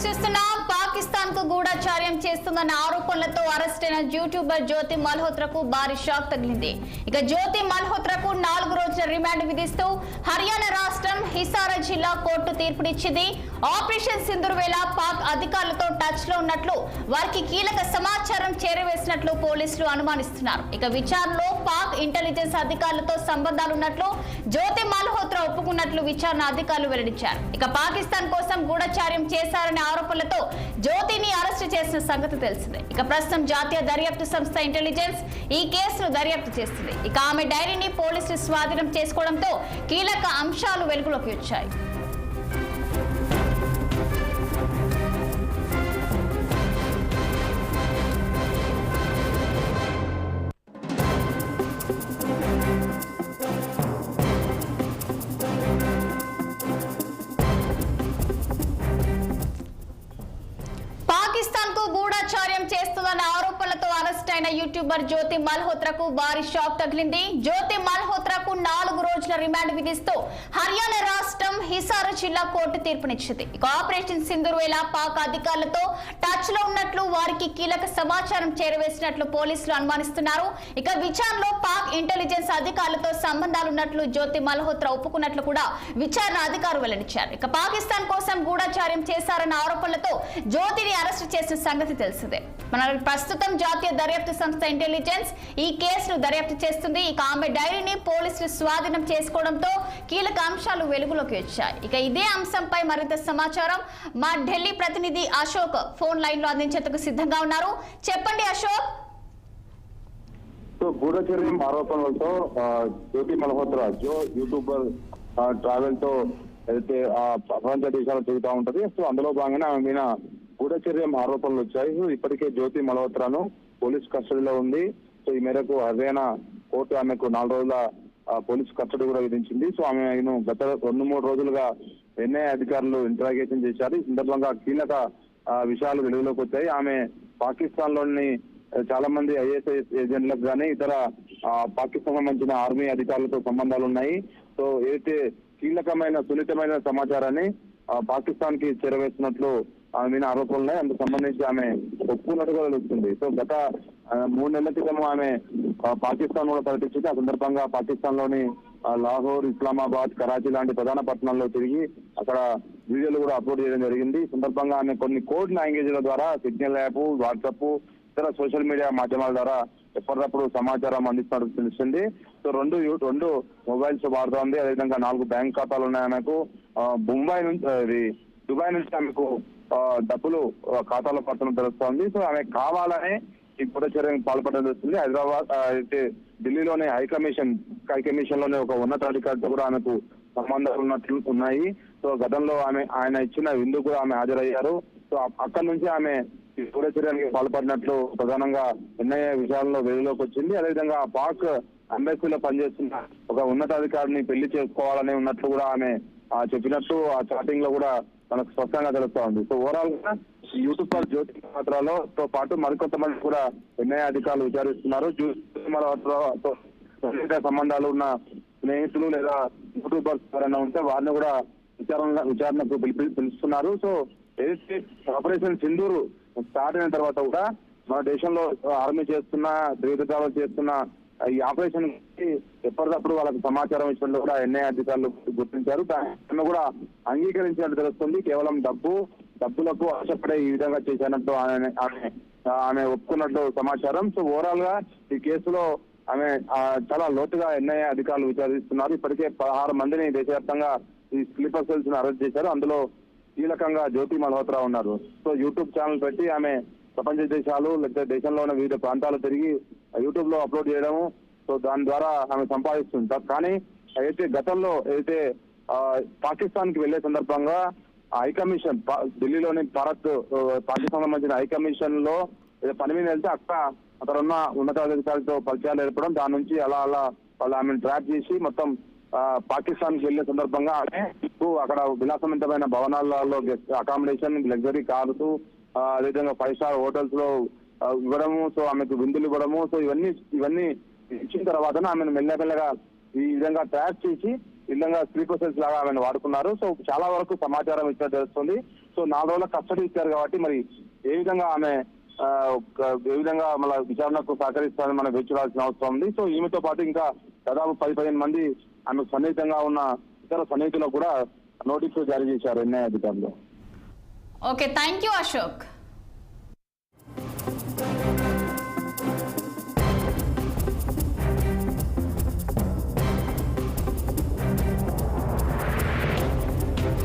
పాకిస్తాన్ కు గూఢచార్యం చేస్తుందన్న ఆరోపణలతో అరెస్ట్ అయిన యూట్యూబర్ జ్యోతి మల్హోత్రాకు భారీ షాక్ తగిలింది. ఇక జ్యోతి మల్హోత్రాకు 4 రోజుల రిమాండ్ విధిస్తూ హర్యానా రాష్ట్రం హిసార్ జిల్లా కోర్టు తీర్పునిచ్చింది. ఆపరేషన్ సింధూర్ వేళ పాక్ అధికారులతో టచ్ లో ఉన్నట్లు, వారికి కీలక సమాచారం చేరవేసినట్లు పోలీసులు అనుమానిస్తున్నారు. ఇక విచారణలో పాక్ ఇంటెలిజెన్స్ అధికారులతో సంబంధాలున్నట్లు జ్యోతి మల్హోత్రా ఒప్పుకున్నట్లు విచారణ అధికారులు వెల్లడించారు. ఇక పాకిస్తాన్ కోసం గూఢచార్యం చేశారనే ఆరోపణలతో జ్యోతిని అరెస్టు చేసిన సంగతి తెలిసిందే. ఇక ప్రస్తుతం జాతీయ దర్యాప్తు సంస్థ ఇంటెలిజెన్స్ ఈ కేసును దర్యాప్తు చేస్తుంది. ఇక ఆమె డైరీని పోలీసులు స్వాధీనం చేసుకోవడంతో కీలక అంశాలు వెలుగులోకి వచ్చాయి. గూఢచార్యం చేస్తుందన్న ఆరోపణలతో అరెస్ట్ అయిన యూట్యూబర్ జ్యోతి మల్హోత్రాకు భారీ షాక్ తగిలింది. జ్యోతి మల్హోత్రాకు 4 రోజుల రిమాండ్ విధిస్తూ హర్యానా రాష్ట్రం హిసార్ జిల్లా కోర్టు తీర్పునిచ్చింది. ఇక ఆపరేషన్ సింధూర్ వేళ పాక్ అధికారులతో టచ్ లో ఉన్నట్లు, వారికి కీలక సమాచారం చేరవేసినట్లు పోలీసులు అనుమానిస్తున్నారు. ఇక విచారణలో పాక్ ఇంటెలిజెన్స్ అధికారులతో సంబంధాలున్నట్లు జ్యోతి మల్హోత్రా ఒప్పుకున్నట్లు కూడా విచారణ అధికారులు వెల్లడించారు. ఇక పాకిస్తాన్ కోసం గూఢచార్యం చేశారన్న ఆరోపణలతో జ్యోతిని అరెస్టు చేసిన సంగతి తెలిసిందే. మన ప్రస్తుతం జాతీయ దర్యాప్తు సంస్థ ఇంటెలిజెన్స్ ఈ కేసును దర్యాప్తు చేస్తుంది. ఇక ఆమె డైరీని పోలీసులు స్వాధీనం చేసుకోవడంతో కీలక అంశాలు వెలుగులోకి వచ్చాయి. ఇక ఇదే అంశంపై మరింత సమాచారం మా ఢిల్లీ ప్రతినిధి అశోక్ ఫోన్ లైన్ లో అందించేందుకు సిద్ధంగా ఉన్నారు. చెప్పండి అశోక్. గూఢచర్యం ఆరోపణలతో జ్యోతి మల్హోత్రా యూట్యూబర్ ట్రావెల్ తో అయితే ప్రపంచ దేశాలు తిరుగుతూ ఉంటది. సో అందులో భాగంగానే ఆమె మీద గూఢచర్యం ఆరోపణలు వచ్చాయి. ఇప్పటికే జ్యోతి మల్హోత్రాను పోలీస్ కస్టడీలో ఉంది. సో ఈ మేరకు హర్యానా కోర్టు ఆమెకు 4 రోజుల పోలీస్ కస్టడీ కూడా విధించింది. సో ఆమెను గత 2-3 రోజులుగా ఎన్ఐఏ అధికారులు ఇంటరాగేషన్ చేశారు. ఈ సందర్భంగా కీలక విషయాలు వెలుగులోకి వచ్చాయి. ఆమె పాకిస్తాన్ లోని చాలా మంది ఐఎస్ఐఎస్ ఏజెంట్లకు కానీ ఇతర పాకిస్తాన్ సంబంధించిన ఆర్మీ అధికారులతో సంబంధాలు ఉన్నాయి. సో ఏదైతే కీలకమైన సున్నితమైన సమాచారాన్ని పాకిస్తాన్ కి చేరవేస్తున్నట్లు ఆమె మీద ఆరోపణలు ఉన్నాయి. అందుకు సంబంధించి ఆమె ఒప్పుకున్నట్టుగా తెలుస్తుంది. సో గత 3 నెలల క్రితం ఆమె పాకిస్తాన్ కూడా పర్యటించింది. ఆ సందర్భంగా పాకిస్తాన్ లోని లాహోర్, ఇస్లామాబాద్, కరాచీ లాంటి ప్రధాన పట్టణాల్లో తిరిగి అక్కడ వీడియోలు కూడా అప్లోడ్ చేయడం జరిగింది. ఈ సందర్భంగా ఆమె కొన్ని కోడ్ లాంగ్వేజ్ల ద్వారా సిగ్నల్ యాప్, వాట్సాప్, ఇతర సోషల్ మీడియా మాధ్యమాల ద్వారా ఎప్పటికప్పుడు సమాచారం అందిస్తున్నట్టు తెలుస్తుంది. సో రెండు మొబైల్స్ వాడుతోంది. అదేవిధంగా 4 బ్యాంక్ ఖాతాలు ఉన్నాయి ఆమెకు. దుబాయ్ నుంచి ఆమెకు డబ్బులు ఖాతాలో పడుతున్నట్టు తెలుస్తోంది. సో ఆమె కావాలనే ఈ గూఢచర్యానికి పాల్పడడం తెలుస్తుంది. హైదరాబాద్ అయితే ఢిల్లీలోనే హైకమిషన్ లోనే ఒక ఉన్నతాధికారితో కూడా ఆమెకు సంబంధాలు ఉన్నట్లు ఉన్నాయి. సో గతంలో ఆయన ఇచ్చిన విందుకు కూడా ఆమె హాజరయ్యారు. సో అక్కడి నుంచి ఆమె ఈ గూఢచర్యానికి పాల్పడినట్లు ప్రధానంగా ఎన్ఐఏ విషయాల్లో వెలుగులోకి వచ్చింది. అదేవిధంగా పాక్ అంబెసీలో పనిచేస్తున్న ఒక ఉన్నతాధికారిని పెళ్లి చేసుకోవాలని ఉన్నట్లు కూడా ఆమె చెప్పినట్టు ఆ చాటింగ్ లో కూడా మనకు స్పష్టంగా తెలుస్తా ఉంది. సో ఓవరాల్ గా యూట్యూబర్ జ్యోతి మల్హోత్రాతో పాటు మరికొంతమంది కూడా ఎన్ఐఏ అధికారులు విచారిస్తున్నారు. జ్యోతి మల్హోత్రాతో సంబంధాలు ఉన్న స్నేహితులు లేదా యూట్యూబర్స్ ఎవరైనా ఉంటే వారిని కూడా విచారణకు పిలుస్తున్నారు. సో ఏదైతే ఆపరేషన్ సింధూర్ స్టార్ట్ అయిన తర్వాత కూడా మన దేశంలో ఆర్మీ చేస్తున్న, త్రివిధ చేస్తున్న ఈ ఆపరేషన్ ఎప్పటికప్పుడు వాళ్ళకి సమాచారం ఇచ్చినట్టు కూడా ఎన్ఐఏ అధికారులు గుర్తించారు. దాన్ని కూడా అంగీకరించినట్టు తెలుస్తుంది. కేవలం డబ్బులకు ఆశపడే ఈ విధంగా చేసినట్టు ఆమె ఒప్పుకున్నట్టు సమాచారం. సో ఓవరాల్ గా ఈ కేసులో ఆమె చాలా లోతుగా ఎన్ఐఏ అధికారులు విచారిస్తున్నారు. ఇప్పటికే 16 మందిని దేశవ్యాప్తంగా ఈ స్లీపర్ సెల్స్ ను అరెస్ట్ చేశారు. అందులో కీలకంగా జ్యోతి మల్హోత్రా ఉన్నారు. సో యూట్యూబ్ ఛానల్ పెట్టి ఆమె ప్రపంచ దేశాలు లేకపోతే దేశంలో ఉన్న వివిధ ప్రాంతాలు తిరిగి యూట్యూబ్ లో అప్లోడ్ చేయడము, సో దాని ద్వారా ఆమె సంపాదిస్తుంది. కానీ గతంలో పాకిస్తాన్ కి వెళ్లే సందర్భంగా హైకమిషన్ ఢిల్లీలోని పాకిస్తాన్ సంబంధించిన హైకమిషన్ లో పని మీద వెళ్తే అక్కడ ఉన్న ఉన్నతాధికారులతో పరిచయాలు ఏర్పడడం, దాని నుంచి అలా వాళ్ళు ఆమెను ట్రాక్ చేసి మొత్తం పాకిస్తాన్ కి వెళ్లే సందర్భంగా అక్కడ విలాసవంతమైన భవనాలలో అకామిడేషన్, లగ్జరీ కార్స్, అదేవిధంగా 5 స్టార్ హోటల్స్ లో ఇవ్వడము, సో ఆమెకు విందులు ఇవ్వడము. సో ఇవన్నీ ఇచ్చిన తర్వాత ఆమెను మెల్లమెల్లగా ఈ విధంగా ట్రాక్ చేసి విధంగా స్లీపర్ సెల్స్ లాగా ఆమెను వాడుకున్నారు. సో చాలా వరకు సమాచారం ఇచ్చినట్టు తెలుస్తుంది. సో 4 రోజుల కస్టడీ ఇచ్చారు కాబట్టి మరి ఏ విధంగా ఆమె ఏ విధంగా మళ్ళీ విచారణకు సహకరిస్తారని మనం వేచి చూడాల్సిన అవసరం ఉంది. సో ఈమెతో పాటు ఇంకా దాదాపు 10-15 మంది ఆమెకు సన్నిహితంగా ఉన్న ఇతర సన్నిహితులకు కూడా నోటీసులు జారీ చేశారు ఎన్ఐ అధికారులు. Okay, thank you Ashok.